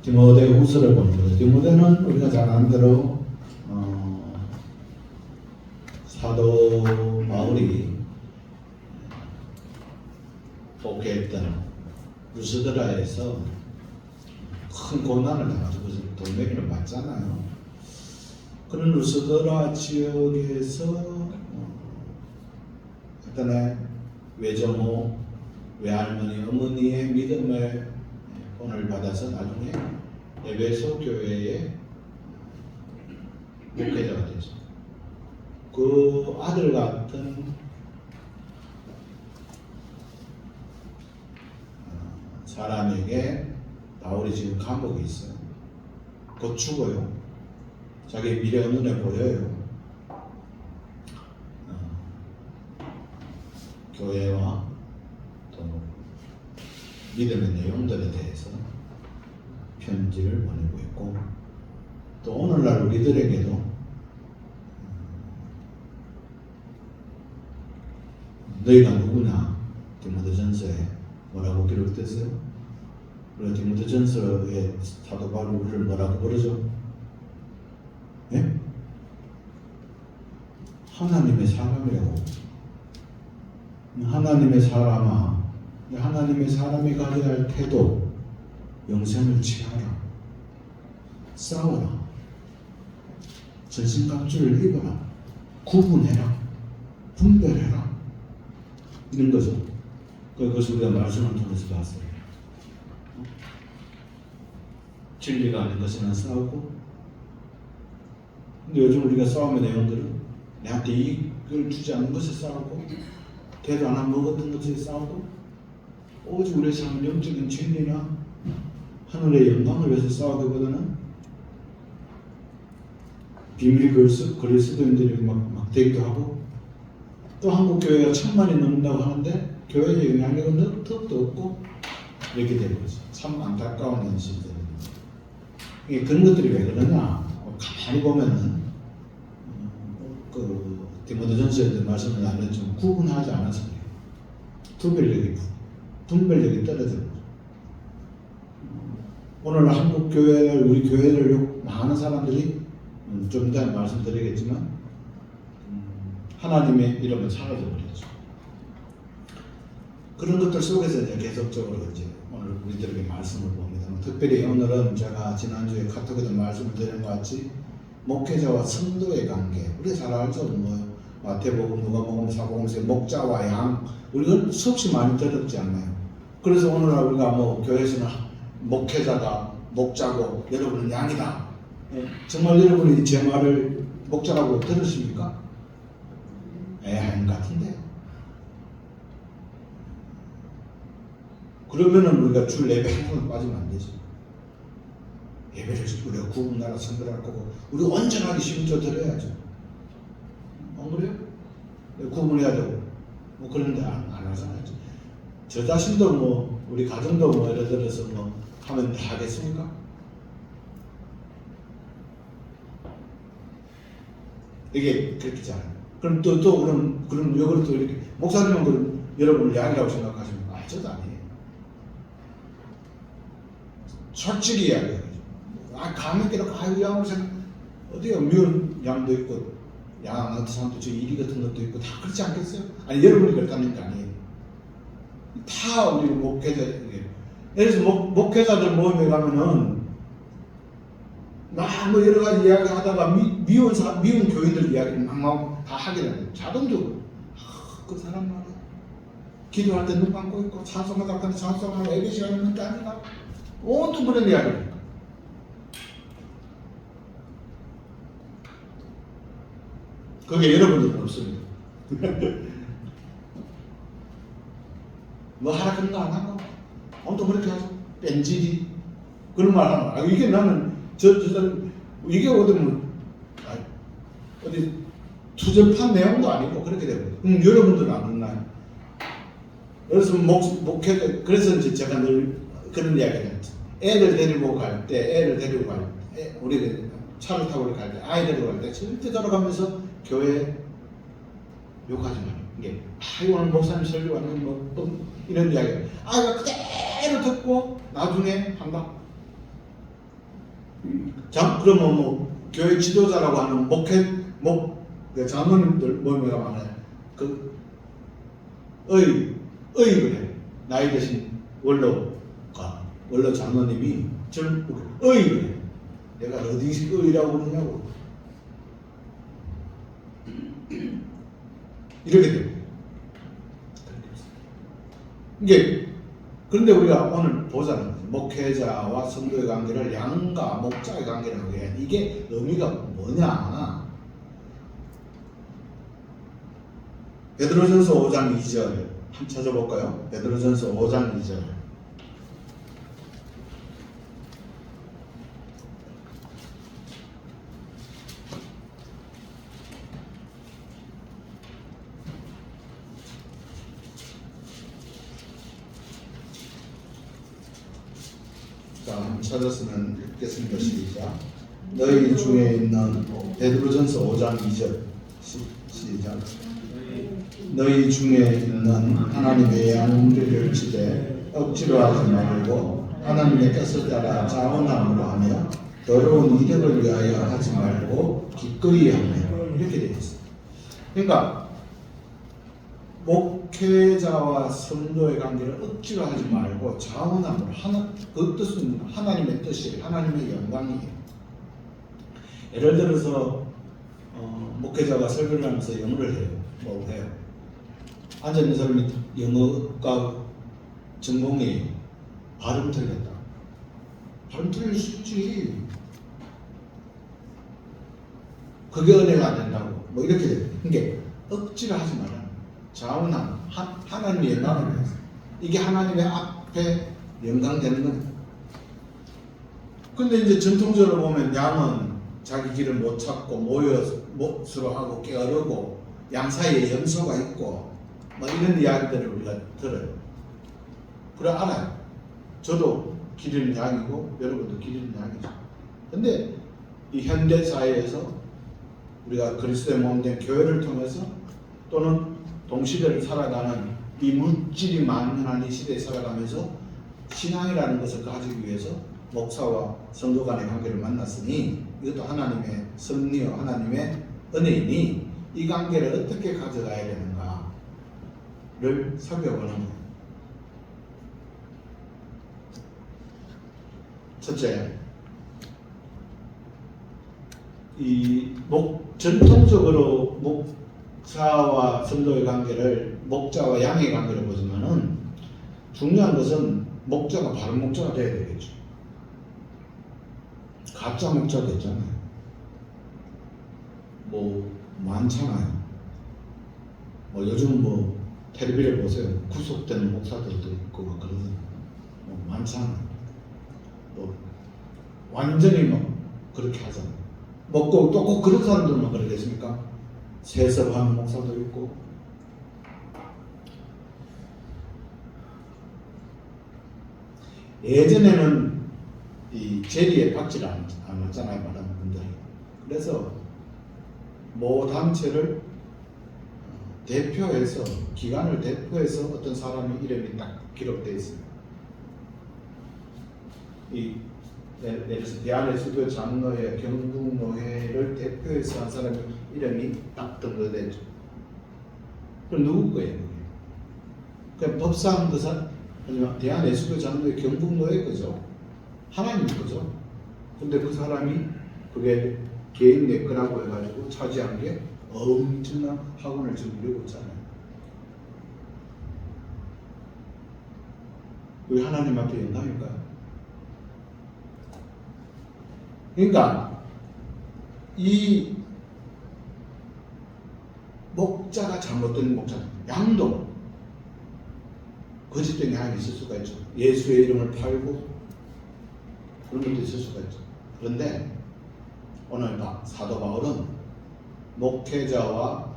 디모데후서를 봅니다. 디모데는 우리가 잘 아는 대로 사도 바울이 복귀했던 루스드라에서 큰 고난을 당하고 돌멩이를 맞잖아요. 그런 루스드라 지역에서 어떤 외조모, 외할머니, 어머니의 믿음을 본을 받아서 나중에 에베소 교회의 목회자가 되죠. 그 아들 같은 사람에게 바울이 지금 감옥에 있어요. 곧 죽어요. 자기 미래가 눈에 보여요. 교회와 또 믿음의 내용들에 대해서 편지를 보내고 있고, 또 오늘날 우리들에게도 너희가 누구냐, 디모데전서에 뭐라고 기록됐어요? 우리가 디모데전서에 사도 바울이 우리를 뭐라고 부르죠? 예? 하나님의 사람이라고. 하나님의 사람아, 하나님의 사람이 가져야 할 태도, 영생을 취하라, 싸워라, 전신갑주를 입어라, 구분해라, 분별해라, 이런 거죠. 그것을 우리가 말씀을 통해서 봤어요. 진리가 아닌 것이나 싸우고, 근데 요즘 우리가 싸움의 내용들은 내한테 이익을 주지 않는 것에 싸우고, 대도 안 한 먹었던 것에 싸우고, 오직 우리의 삶은 영적인 진리나 하늘의 영광을 위해서 싸우기보다는 비밀 그리스도인들이 막 되기도 하고, 또 한국 교회가 1000만이 넘는다고 하는데 교회의 영향력은 턱도 없고 이렇게 되는 거죠. 참 안타까운 현실들입니다. 이게 그런 것들이 왜 그러냐? 가만히 보면은 그 디모데전서에도 말씀을 나눴지만 구분하지 않아서 그래요. 분별력이 떨어져. 오늘 한국 교회를, 우리 교회를 많은 사람들이 좀 이따 말씀드리겠지만 하나님의 이름은 사라져 버렸죠. 그런 것들 속에서 이제 계속적으로 이제 오늘 우리들에게 말씀을 봅니다. 특별히 오늘은 제가 지난주에 카톡에도 말씀을 드린 것 같이 목회자와 성도의 관계, 우리 잘 알죠. 뭐 마태복음, 누가복음, 사복음서의 목자와 양, 우리가 수없이 많이 들었지 않나요? 그래서 오늘날 우리가 뭐 교회에서는 목회자가 목자고 여러분은 양이다. 정말 여러분이 제 말을 목자라고 들으십니까? 애한 같은데. 그러면은 우리가 줄 예배 한 번 빠지면 안 되죠. 예배를 우리가 구분나라 선별할 거고, 우리 온전하게 심조 드려야죠. 안 그래요? 구분해야 되고, 뭐 그런데 안 하잖아요. 저 자신도 뭐 우리 가정도 뭐 예를 들어서 뭐 하면 다 하겠습니까? 이게 그렇게잖아요. 그럼 또 그럼 역으로 또 이렇게 목사님은 그럼 여러분을 양이라고 생각하시면 저도 아니에요. 솔직히 이야기해야죠. 감격이라고 양을 생각, 어디가 미운 양도 있고 양 같은 사람도 저 이리 같은 것도 있고 다 그렇지 않겠어요? 아니 여러분이 그렇다는 게 아니에요. 다 우리 목회자, 예를 들어서 목회자들 모임에 가면은 막 뭐 여러 가지 이야기 하다가 미운 교인들 이야기를 막 다 하게 되는 자동적으로. 그 사람 말이야. 기도할 때 눈 감고 있고 찬송하다 하는데 찬송하고 예배 시간에 눈 감고 온통 그런 이야기를. 그게 여러분들은 없습니다. 뭐 하라 그런 거 안 하고 온통 그렇게 하죠. 뺀질이 그런 말 하는 거. 이게 나는 이게 어디 투접한 내용도 아니고 그렇게 되고. 여러분들은 안 그러나요? 그래서 그래서 이제 제가 늘 그런 이야기를 했죠. 애를 데리고 갈 때, 우리 차를 타고 갈 때, 아이 데리고 갈 때 절대 돌아가면서 교회 욕하지 마요. 이게 오늘 목사님 설교 왔는 뭐 이런 이야기. 아이가 그대로 듣고 나중에 한다. 그러면 뭐 교회 지도자라고 하는 장로님들 모임에 가면 의를 해. 나이 드신 원로 장로님이 저를 의를 해. 내가 어디 의라고 그러냐고. 이렇게 됩니다. 그런데 우리가 오늘 보자는 거죠. 목회자와 성도의 관계를 양과 목자의 관계라고 해. 이게 의미가 뭐냐? 베드로전서 5장 2절 한번 찾아볼까요? 베드로전서 5장 2절. 찾았으면 읽겠습니다. 시작. 너희 중에 있는 베드로전서 5장 2절 시작. 너희 중에 있는 하나님의 양들을 치되 억지로 하지 말고 하나님의 뜻을 따라 자원함으로 하며 더러운 이득을 위하여 하지 말고 기꺼이 하며 이렇게 되어 있습니다. 그러니까 목회자와 성도의 관계를 억지로 하지 말고 자원함으로 그 뜻은 하나님의 뜻이에요. 하나님의 영광이에요. 예를 들어서 목회자가 설교를 하면서 영어를 해요. 뭐 해요? 앉아있는 사람이 영어과 전공이 발음 틀렸다. 발음 틀릴 수 있지. 그게 은혜가 안 된다고. 뭐 이렇게 돼요. 그러니까 억지로 하지 말라. 자원함, 하나님의 영광을 위해서. 이게 하나님의 앞에 영광되는 거예요. 근데 이제 전통적으로 보면 양은 자기 길을 못 찾고 몫으로 하고 게으르고 양 사이에 염소가 있고 뭐 이런 이야기들을 우리가 들어요. 그래 알아요. 저도 길 잃은 양이고 여러분도 길 잃은 양이죠. 근데 이 현대 사회에서 우리가 그리스도의 몸된 교회를 통해서 또는 동시대를 살아가는 이 물질이 만연한 이 시대에 살아가면서 신앙이라는 것을 가지기 위해서 목사와 성도 간의 관계를 만났으니 이것도 하나님의 섭리요 하나님의 은혜이니 이 관계를 어떻게 가져가야 되는가를 살펴보는 거예요. 첫째, 전통적으로 목사와 성도의 관계를 목자와 양의 관계를 보지만은 중요한 것은 목자가 바른 목자가 되어야 되겠죠. 가짜 목자도 있잖아요. 뭐 많잖아요. 뭐 요즘 뭐 텔레비를 보세요. 구속되는 목사들도 있고 막 그러는 뭐 많잖아요. 뭐 완전히 막 그렇게 하잖아요. 먹고 또 꼭 그런 사람들만 그러겠습니까? 세습하는 목사도 있고. 예전에는 이 재리에 받지를 않았잖아요, 많은 분들이. 그래서 모 단체를 대표해서, 기관을 대표해서 어떤 사람의 이름이 딱 기록되어 있습니다. 예를 들어서 대한예수교 장로회, 경북노회를 대표해서 한 사람의 이름이 딱 등록되죠. 그럼 누구 거예요? 그냥 법상 대한예수교 장로회, 경북노회 거죠. 하나님 거죠. 근데 그 사람이 그게 개인 내 거라고 해가지고 차지한 게 엄청난 학원을 지금 이루고 있잖아요. 왜 하나님 앞에 영광일까요? 그러니까 이 목자가 잘못된 목자, 양도 거짓된 양이 있을 수가 있죠. 예수의 이름을 팔고 그런 것도 있을 수가 있죠. 그런데 오늘 사도 바울은 목회자와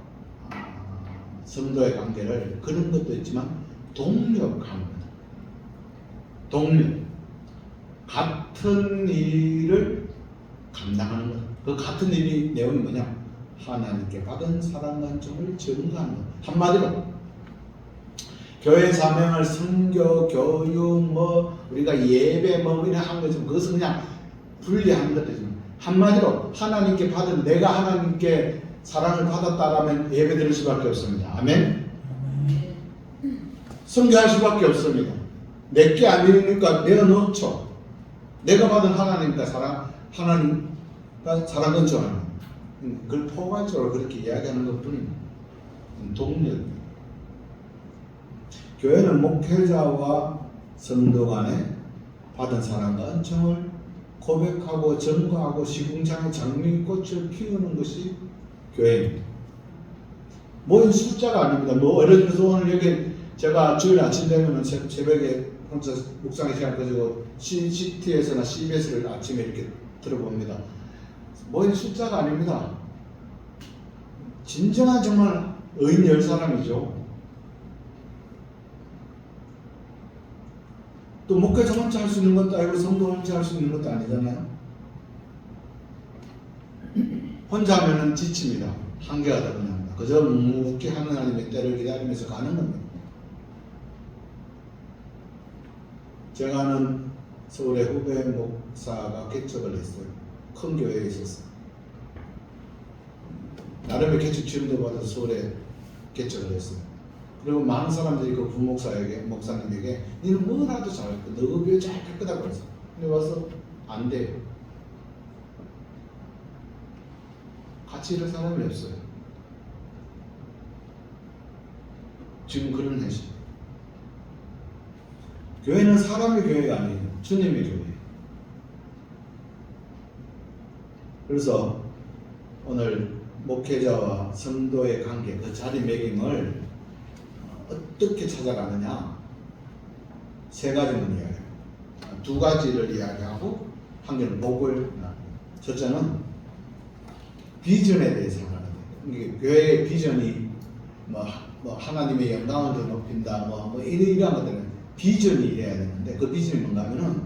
성도의 관계를 그런 것도 있지만 동력하는 거다. 동력. 같은 일을 감당하는 것. 그 같은 일이 내용이 뭐냐? 하나님께 받은 사랑과 정을 증거하는 것. 한마디로 교회 사명을 선교, 교육, 우리가 예배 이런 하는 거죠. 그것은 그냥 분리하는 것들이죠. 한마디로 하나님께 받은 내가 하나님께 사랑을 받았다라면 예배 드릴 수밖에 없습니다. 아멘. 선교할 수밖에 없습니다. 내게 아니니까 내어놓죠. 내가 받은 하나님과 하나님과 사랑은 좋아하는 그걸 포괄적으로 그렇게 이야기하는 것 뿐입니다. 동력. 교회는 목회자와 성도 간에 받은 사랑과 은총을 고백하고 전거하고 시궁창에 장미꽃을 피우는 것이 교회입니다. 모인 숫자가 아닙니다. 예를 들어서 오늘 여기 제가 주일 아침 되면 새벽에 혼자 묵상의 시간 가지고 CCTV에서나 CBS를 아침에 이렇게 들어봅니다. 모인 숫자가 아닙니다. 진정한 정말 의인 10사람이죠. 또 목회자 혼자 할 수 있는 것도 아니고 성도 혼자 할 수 있는 것도 아니잖아요. 혼자 하면은 지칩니다. 한계가 되어납니다. 그저 묵묵히 하나님의 때를 기다리면서 가는 겁니다. 제가 아는 서울의 후배 목사가 개척을 했어요. 큰 교회에 있었어요. 나름의 개척 지원도 받아서 서울에 개척을 했어요. 그리고 많은 사람들이 그 목사님에게 너는 뭐라도 잘할 거야. 너 교회 잘할 거다고 그랬어. 근데 와서 안 돼요. 같이 이럴 사람이 없어요. 지금 그런 해시. 교회는 사람의 교회가 아니에요. 주님의 교회. 그래서 오늘 목회자와 성도의 관계, 그 자리매김을 어떻게 찾아가느냐? 세 가지는 이야기해요. 두 가지를 이야기하고 한 개는 목을. 첫째는 비전에 대해서 하는 거예요. 교회의 비전이 뭐 하나님의 영광을 더 높인다, 이런 것들은 비전이 이래야 되는데 그 비전이 뭔가 하면은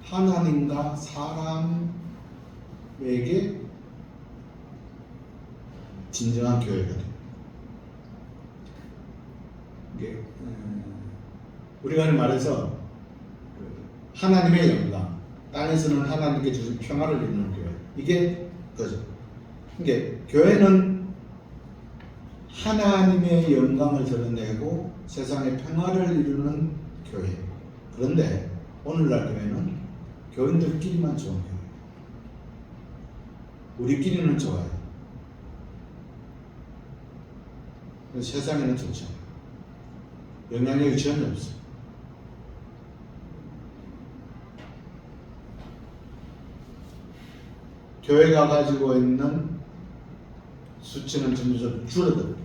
하나님과 사람에게 진정한 교회가 돼요. 이게 우리가 말해서 하나님의 영광, 땅에서는 하나님께 주신 평화를 이루는 교회. 이게 그죠. 이게 교회는 하나님의 영광을 드러내고 세상의 평화를 이루는 교회. 그런데 오늘날 교회는 교인들끼리만 좋은 교회. 우리끼리는 좋아요. 세상에는 좋죠. 영향력이 전혀 없어요. 교회가 가지고 있는 수치는 점점 줄어듭니다.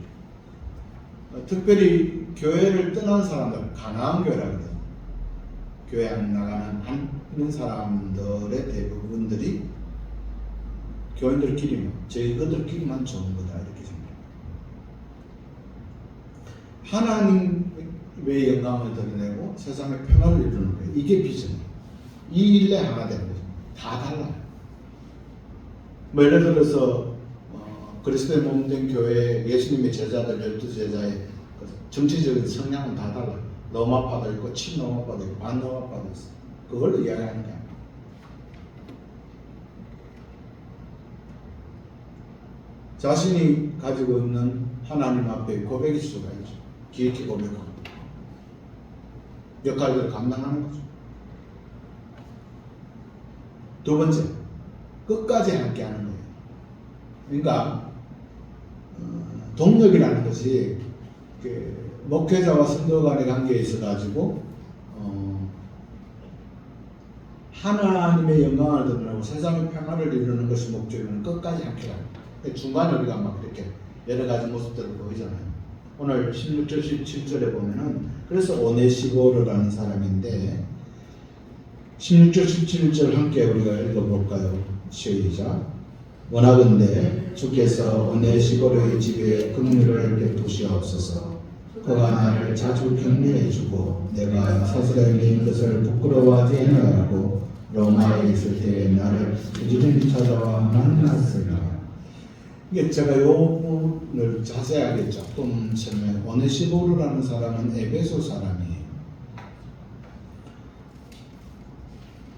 특별히 교회를 떠난 사람들, 가나안 교회라거든요. 교회 안 나가는 있는 사람들의 대부분들이 교인들끼리만, 저희들끼리만 좋은 거다 이렇게 생각합니다. 하나님의 영광을 드러내고 세상의 평화를 이루는 거예요. 이게 비전이에요. 이 일에 하나 되는 거죠. 다 달라요. 예를 들어서 그리스도의 몸된 교회 예수님의 제자들 12제자의 정치적인 성향은 다 달라요. 로마파도 있고 친로마파도 있고 반로마파도 있어요. 그걸로 이야기하는 거예요. 자신이 가지고 있는 하나님 앞에 고백일 수가 있죠. 깊게 고백하고 역할들을 감당하는 거죠. 두 번째, 끝까지 함께 하는 거예요. 그러니까 동력이라는 것이 목회자와 성도 간의 관계에 있어 가지고 하나님의 영광을 드러내고 세상의 평화를 이루는 것이 목적이면 끝까지 함께 합니다. 중간에 우리가 막 이렇게 여러 가지 모습들을 보이잖아요. 오늘 16절 17절에 보면은 그래서 오네시보르라는 사람인데 16절 17절 함께 우리가 읽어볼까요? 시작. 원하건대 주께서 오네시보르의 집에 긍휼을 베푸시옵소서. 그가 나를 자주 격려해주고 내가 사스라엘에 있는 것을 부끄러워하지 아니하고 로마에 있을 때에 나를 부지런히 찾아와 만났으나. 이게 제가 이 부분을 자세하게 조금 설명해. 오네시보르라는 사람은 에베소 사람이에요.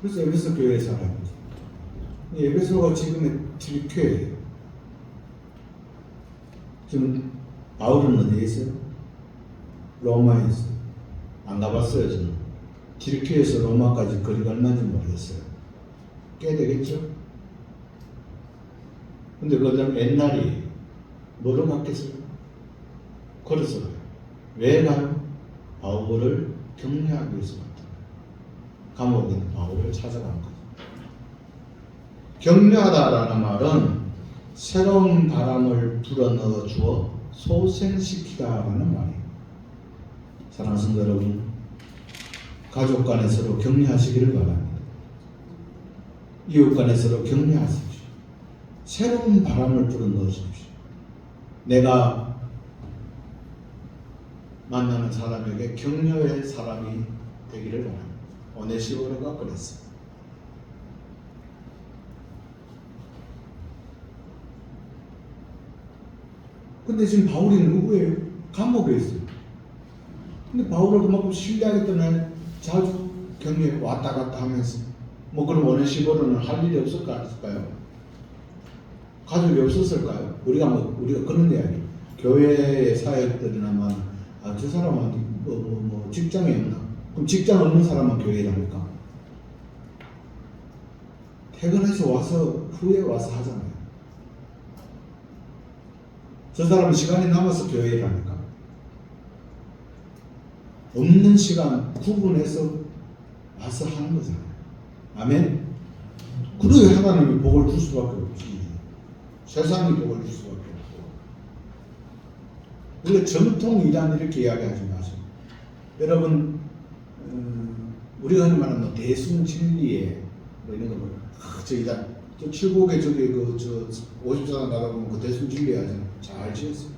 그래서 에베소 교회 사람이죠. 이 에베소가 지금의 튀르키예요. 지금 바울은 어디에 있어요? 로마에 있어요. 안 가봤어요 저는. 튀르키에서 로마까지 거리가 얼마인지 모르겠어요. 꽤 되겠죠? 근데 그다음 옛날이 뭐로 갔겠어요? 걸어서 가요. 왜 가요? 바울을 격려하기 위해서 갔다. 감옥에 있는 바울을 찾아간 거죠. 격려하다라는 말은 새로운 바람을 불어넣어 주어 소생시키다라는 말이에요. 사랑하는 성도 여러분, 가족 간에 서로 격려하시기를 바랍니다. 이웃 간에 서로 격려하십시오. 새로운 바람을 불어넣어 주십시오. 내가 만나는 사람에게 격려의 사람이 되기를 바랍니다. 오네시모로가 그랬어요. 근데 지금 바울이 누구예요? 감옥에 있어요. 근데 바울을 그만큼 신뢰하기 때문에 자주 격려에 왔다 갔다 하면서 뭐 그럼 오네시모로는 할 일이 없을까요? 가족이 없었을까요? 우리가 그런 이야기. 교회의 사역들이나만 저 사람은 직장이 없나? 그럼 직장 없는 사람은 교회랍니까? 퇴근해서 와서 후에 와서 하잖아요. 저 사람은 시간이 남아서 교회랍니까? 없는 시간 구분해서 와서 하는 거잖아요. 아멘? 그래야 하나님이 복을 줄 수밖에 없지. 세상이 복을 줄 수밖에 없고. 우리가 정통 이단 이렇게 이야기하지 마세요. 여러분, 우리가 흔히 말하는 대순진리에 뭐 이런 거 저 이단 저 칠곡에 저기 저 54단 나가보면 그 대순진리 하잖아요. 잘 지었어요.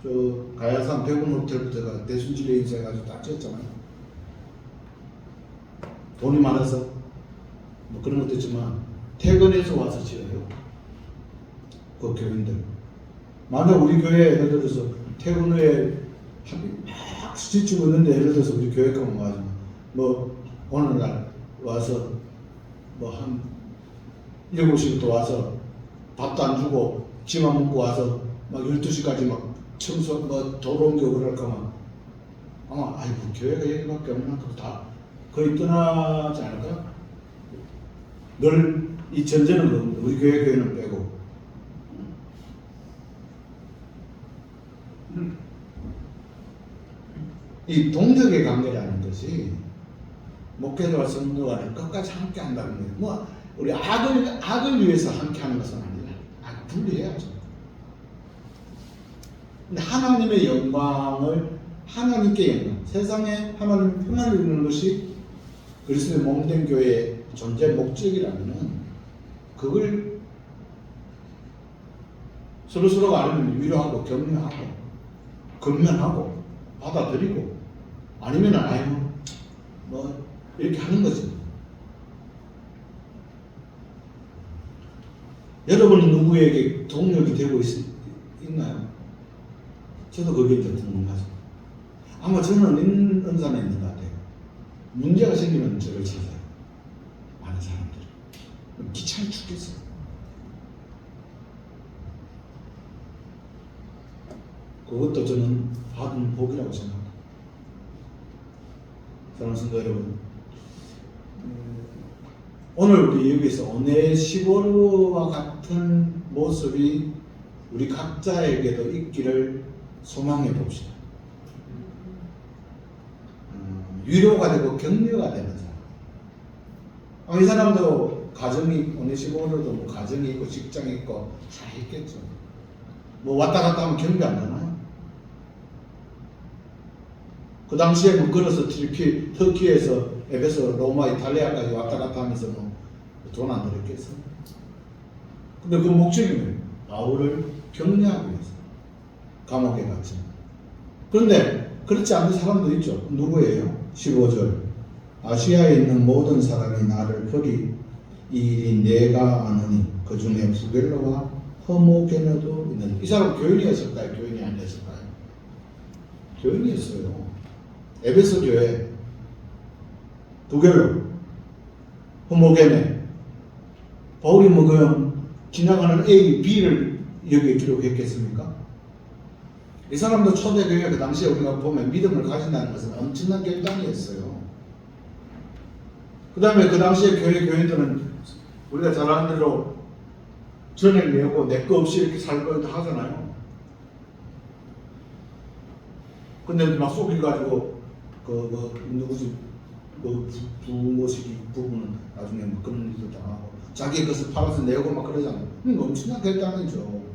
저 가야산 백운 호텔부터가 대순진리 인쇄해가지고 딱 지었잖아요. 돈이 많아서 뭐 그런 것도 있지만 퇴근해서 와서 지어요. 그 교인들. 만약 우리 교회에 예를 들어서 퇴근 후에 막 수지치고 있는데 예를 들어서 우리 교회 가면 와서 뭐 오늘날 와서 뭐 한 7시부터 와서 밥도 안 주고 집안 먹고 와서 막 12시까지 막 청소 뭐 도로 옮기고 그럴 거면 아마 아이고 교회가 여기밖에 없나 다 거의 떠나지 않을까? 늘 이 전제는 우리 교회는 빼고 이 동력의 관계라는 것이 목회자와 성도 간에 끝까지 함께 한다는 거예요. 뭐 우리 악을 위해서 함께 하는 것은 아니라 분리해야죠. 근데 하나님의 영광을 하나님께 영광, 세상에 하나님의 평안을 이루는 것이 그리스도의 몸된 교회의 존재 목적이라면은 그걸 서로서로가 아니면 위로하고 격려하고 건면하고 받아들이고 아니면 아유 뭐 이렇게 하는 거지. 여러분은 누구에게 동력이 되고 있나요? 저도 그게 좀 궁금하죠. 아마 저는 은산에 있는 것 같아요. 문제가 생기면 저를 찾아요. 많은 사람들이. 귀찮아 죽겠어요. 그것도 저는 받은 복이라고 생각합니다. 사랑하는 성도 여러분, 오늘 우리 여기서 오네시모로와 같은 모습이 우리 각자에게도 있기를 소망해 봅시다. 위로가 되고 격려가 되는 사람. 이 사람도 가정이 오네시모로도 뭐 가정이 있고 직장이 있고 잘 있겠죠. 뭐 왔다 갔다 하면 경비 안 되나요? 그 당시에 뭐 걸어서 터키에서 에베소, 로마, 이탈리아까지 왔다 갔다 하면서 뭐 돈 안 들었겠어. 근데 그 목적이 뭐예요? 바울을 격려하기 위해서 감옥에 갔죠. 그런데 그렇지 않은 사람도 있죠. 누구예요? 15절 아시아에 있는 모든 사람이 나를 버리 이 일이 내가 아느니 그 중에 부겔로와 허모게너도 있는 이 사람 교인이었을까요? 교인이 아니었을까요? 교인이었어요. 에베소 교회 부겔로 허모게네 바울이 뭐 그냥 지나가는 A, B를 여기에 기록했겠습니까? 이 사람도 초대교회 그 당시에 우리가 보면 믿음을 가진다는 것은 엄청난 결단이었어요. 그 다음에 그 당시에 교인들은 우리가 잘 아는 대로 전액 내고 내 거 없이 이렇게 살고 하잖아요. 근데 막 속여가지고 누구지 부모시기 부부는 나중에 뭐 그런 일도 당하고 자기 것을 팔아서 내고 막 그러잖아요. 엄청난 결단이죠.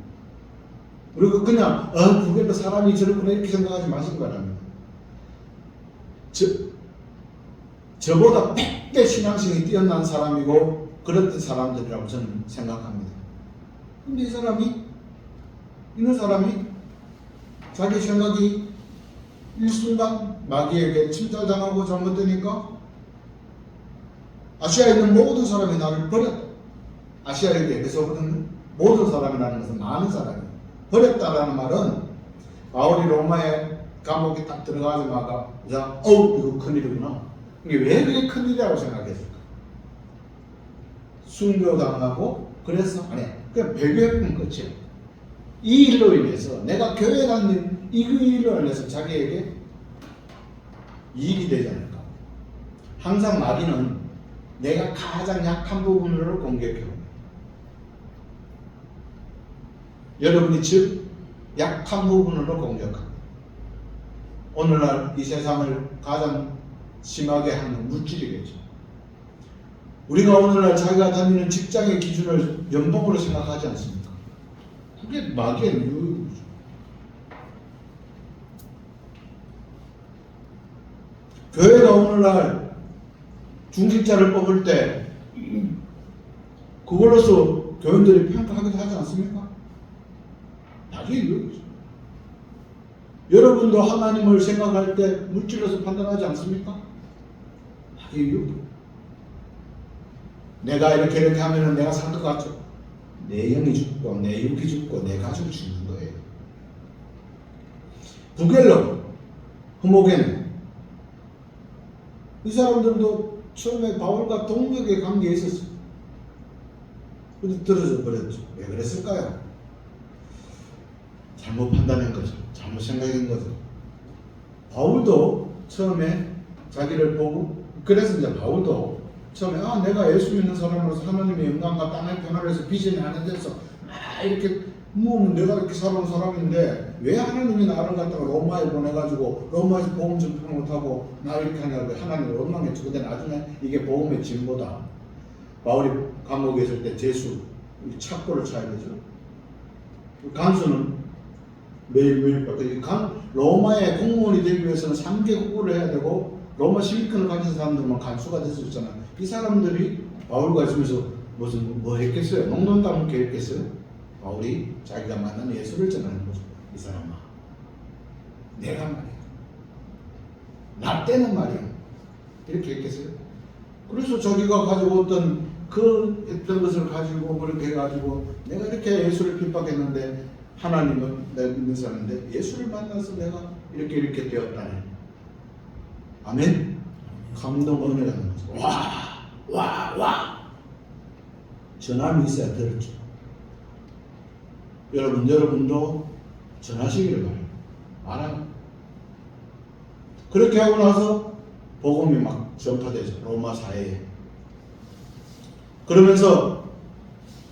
그리고 그냥 그게 사람이 저렇구나 이렇게 생각하지 마시기 바랍니다. 저보다 100배 신앙심이 뛰어난 사람이고 그랬던 사람들이라고 저는 생각합니다. 근데 이런 사람이 자기 생각이 일순간 마귀에게 침탈당하고 잘못되니까 아시아에 있는 모든 사람이 나를 버렸다. 아시아에게서거든요. 모든 사람이라는 것은 많은 사람이 버렸다라는 말은 바울이 로마에 감옥에 딱 들어가자마자 이거 큰일이구나. 이게 왜 그게 큰일이라고 생각했을까? 순교당하고 그래서 그냥 배교했던 끝이에요. 이 일로 인해서 내가 교회 다니는 이 일로 인해서 자기에게 이익이 되지 않을까? 항상 마귀는 내가 가장 약한 부분으로 공격해요. 여러분이 즉 약한 부분으로 공격합니다. 오늘날 이 세상을 가장 심하게 하는 물질이겠죠. 우리가 오늘날 자기가 다니는 직장의 기준을 연봉으로 생각하지 않습니까? 그게 마귀의 유혹이죠. 교회가 오늘날 중직자를 뽑을 때 그걸로서 교인들이 평가하기도 하지 않습니까? 마귀의 유혹이죠. 여러분도 하나님을 생각할 때 물질로서 판단하지 않습니까? 마귀의 유혹. 내가 이렇게 하면은 내가 살 것 같죠? 내 영이 죽고 내 육이 죽고 내 가족이 죽는 거예요. 부겔로 흐모겐 이 사람들도 처음에 바울과 동력의 관계에 있었어요. 근데 떨어져 버렸죠. 왜 그랬을까요? 잘못 판단한 거죠. 잘못 생각한 거죠. 바울도 처음에 자기를 보고 그래서 이제 바울도 처음에 내가 예수 믿는 사람으로서 하나님의 영광과 땅의 변화를 해서 비전이 하는 데서 이렇게 내가 이렇게 살아온 사람인데 왜 하나님이 나를 갖다가 로마에 보내가지고 로마에서 복음 전파 못하고 나 이렇게 하냐고 하나님을 원망했죠. 근데 나중에 이게 복음의 진보다. 바울이 감옥에 있을 때 제수 착고를 쳐야 되죠. 간수는 매일매일 로마의 공무원이 되기 위해서는 3개 국어를 해야 되고 로마 시민권을 가진 사람들만 간수가 될 수 있잖아요. 이 사람들이 바울과 있으면서 뭐 했겠어요? 농담 이렇게 했겠어요? 바울이 자기가 만난 예수를 전하는 거죠. 이 사람아, 내가 말이야, 나 때는 말이야, 이렇게 했겠어요? 그래서 자기가 가지고 어떤 했던 것을 가지고 그렇게 해가지고 내가 이렇게 예수를 핍박했는데 하나님은 내가 믿는 사람인데 예수를 만나서 내가 이렇게 되었다네. 아멘. 감동 은혜라는 거죠. 와. 전함이 있어야 들었죠. 여러분도 전하시기를 바랍니다. 말하는. 그렇게 하고 나서 복음이 막 전파되죠. 로마 사회에. 그러면서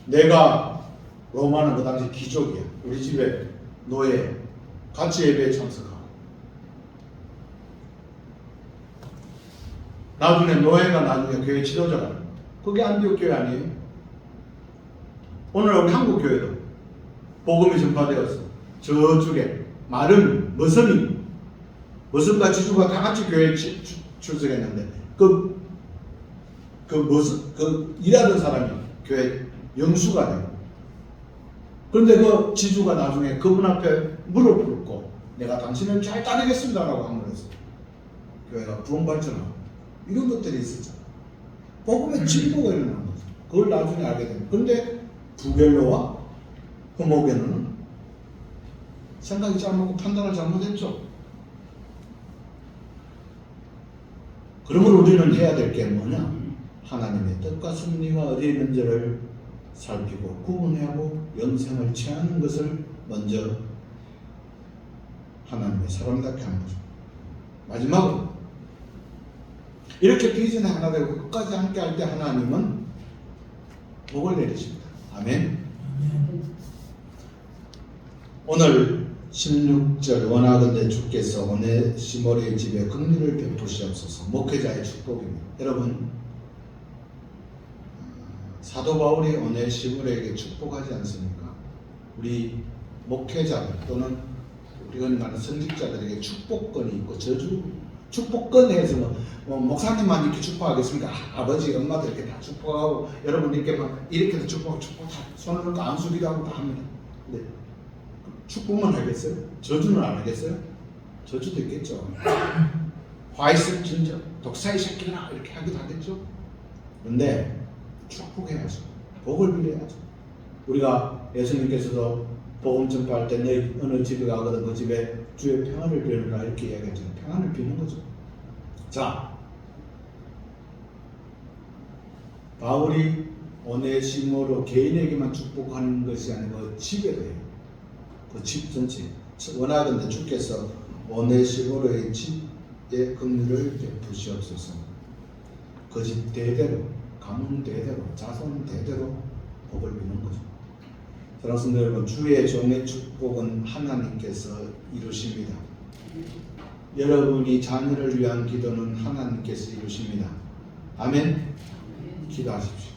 내가 로마는 그 당시 귀족이야. 우리 집에 노예 같이 예배에 참석하고. 나중에 노예가 교회 지도자가 돼요. 그게 안디옥 교회 아니에요? 오늘 우리 한국 교회도 복음이 전파되었어. 저쪽에 마른 머슴과 지주가 다 같이 교회에 출석했는데 일하던 사람이 교회 영수가 돼요. 그런데 그 지주가 나중에 그분 앞에 무릎 꿇고 내가 당신을 잘 따르겠습니다라고 한 거였어요. 교회가 부흥 발전하고 이런 것들이 있었잖아. 복음의 진보가 일어난 거죠. 그걸 나중에 알게 됩니다. 그런데 부겔로와 흐모게는 생각이 잘못고 판단을 잘못했죠. 그러므로 우리는 해야 될 게 뭐냐? 하나님의 뜻과 승리가 어디에 있는지를 살피고 구분하고 영생을 취하는 것을 먼저 하나님의 사람답게 하는 거죠. 마지막으로 이렇게 비전이 하나 되고 끝까지 함께 할 때 하나님은 복을 내리십니다. 아멘. 오늘 16절 원하건대 주께서 오네시모의 집에 긍휼을 베푸시옵소서. 목회자의 축복입니다. 여러분, 사도 바울이 오네시모에게 축복하지 않습니까? 우리 목회자들 또는 우리가 말하는 선직자들에게 축복권이 있고 축복권에서 목사님만 이렇게 축복하겠습니까? 아버지, 엄마들 이렇게 다 축복하고 여러분 이렇게도 축복하고 다 손을 넣고 안수기도 하고 다 합니다. 근데 축복만 하겠어요? 저주는 안 하겠어요? 저주도 있겠죠. 화이스 진저 독사의 새끼나 이렇게 하기도 하겠죠. 그런데 축복해야죠. 복을 빌어야죠. 우리가 예수님께서도 복음 전파할 때 내 어느 집에 가거든 그 집에 주의 평안을 빌어라 이렇게 이야기하잖아요. 평안을 비는 거죠. 자, 바울이 오네시모로 개인에게만 축복하는 것이 아니고 집에도 해요. 그 집 전체. 원하건대 주께서 오네시모로의 집에 긍휼을 베푸시옵소서. 그 집 대대로, 가문 대대로, 자손 대대로 복을 비는 거죠. 사랑하는 여러분, 주의 종의 축복은 하나님께서 이루십니다. 여러분이 자녀를 위한 기도는 하나님께서 이루십니다. 아멘. 기도하십시오.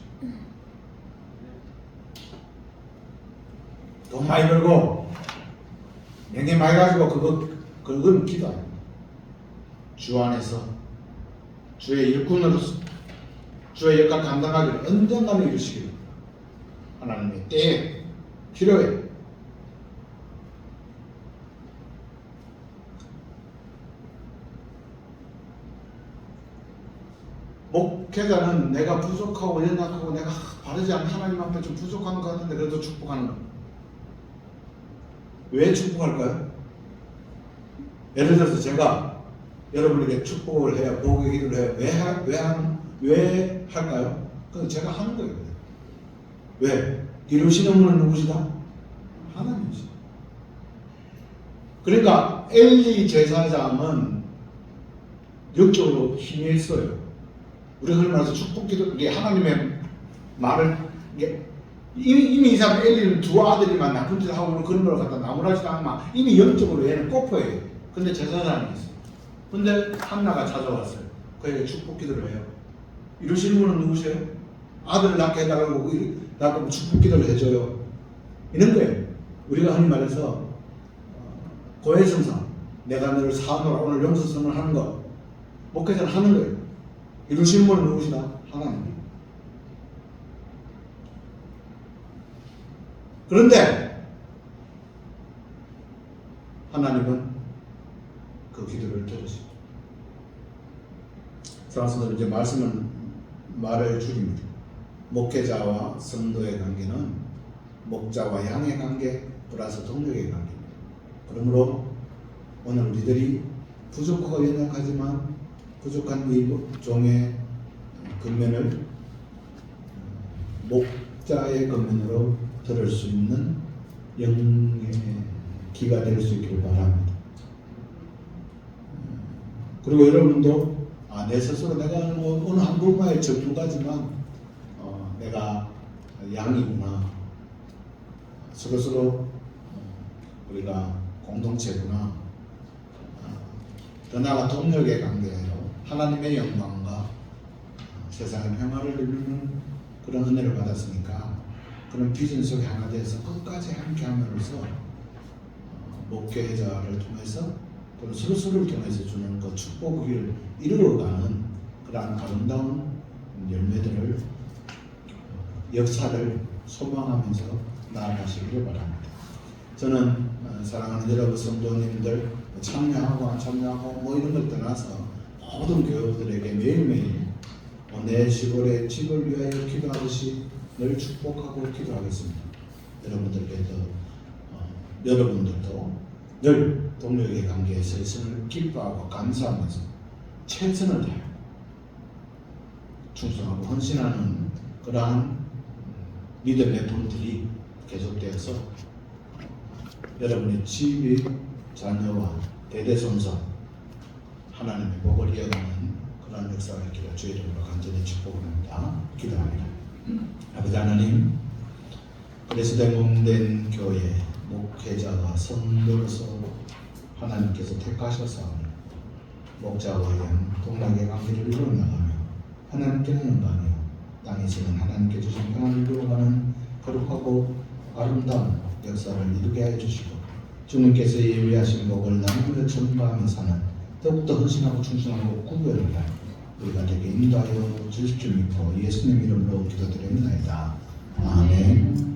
돈 많이 벌고 명예 많이 가지고 그건 기도 아닙니다. 주 안에서 주의 일꾼으로서 주의 역할 감당하기를 언젠가는 이루시기를 하나님의 때에 필요해. 목회자는 내가 부족하고 연약하고 내가 바르지 않은 하나님 앞에 좀 부족한 것 같은데 그래도 축복하는 거예요. 왜 축복할까요? 예를 들어서 제가 여러분에게 축복을 해요. 복의 기도를 해요. 왜 할까요? 그건 제가 하는 거예요. 왜? 이루시는 분은 누구시다? 하나님이시다. 그러니까 엘리 제사장은 영적으로 힘이 있어요. 우리가 흔히 말해서 축복기도 이게 하나님의 말을 이미 이 사람 엘리는 두 아들이만 나쁜 짓 하고 그런 걸 갖다 나무라지도 않으면 이미 영적으로 얘는 꼬포예요. 근데 제사장이 있어요. 근데 한나가 찾아왔어요. 그에게 축복기도를 해요. 이루시는 분은 누구세요? 아들을 낳게 해달라고 나도 축복기도를 해줘요. 이런 거예요. 우리가 흔히 말해서 고해성사, 내가 너를 사노라 오늘 용서성을 하는 거 목회자는 하는 거예요. 이루시는 분은 누구시다? 하나님. 그런데 하나님은 그 기도를 들으십니다. 사랑스러운 이제 말을 줄입니다. 목회자와 성도의 관계는 목자와 양의 관계 플러스 동력의 관계입니다. 그러므로 오늘 우리들이 부족하고 연약하지만 부족한 이 종의 근면을 목자의 근면으로 들을 수 있는 영의 기가 될 수 있기를 바랍니다. 그리고 여러분도 내 스스로 내가 어느 한 분야의 전문가지만 내가 양이구나, 서로서로 우리가 공동체구나, 더 나아가 동력의 관계로 하나님의 영광과 세상의 평화를 이루는 그런 은혜를 받았으니까 그런 비전 속에 하나 돼서 끝까지 함께 함으로써 목회자를 통해서 또는 서로서로를 통해서 주는 그 축복을 이루어가는 그러한 아름다운 열매들을 역사를 소망하면서 나아가시기를 바랍니다. 저는 사랑하는 여러분 성도님들 참여하고 안 참여하고 뭐 이런 걸 떠나서 모든 교우들에게 매일매일 오네시모의 집을 위하여 기도하듯이 늘 축복하고 기도하겠습니다. 여러분들도 늘 동력의 관계에 서있음을 기뻐하고 감사하면서 최선을 다해 충성하고 헌신하는 그러한 믿음의 본들이 계속되어서 여러분의 집이 자녀와 대대손손 하나님의 복을 이어가는 그런 역사가 있기를 주의 이름으로 간절히 축복합니다. 기도합니다. 아버지 하나님, 그리스도의 몸된 교회 목회자와 성도로서 하나님께서 택하셔서 목자와 양 동락의 관계를 이루어나가며 하나님께는 영광이요 땅에서는 하나님께 주신 평안을 이루어가는 거룩하고 아름다운 역사를 이루게 하여 주시고 주님께서 예비하신 복을 나누며 전파하며 사는 더욱더 헌신하고 충성하고 구별을 우리가 되게 인도하여 주실 줄 믿고 예수님 이름으로 기도드립니다. 아멘.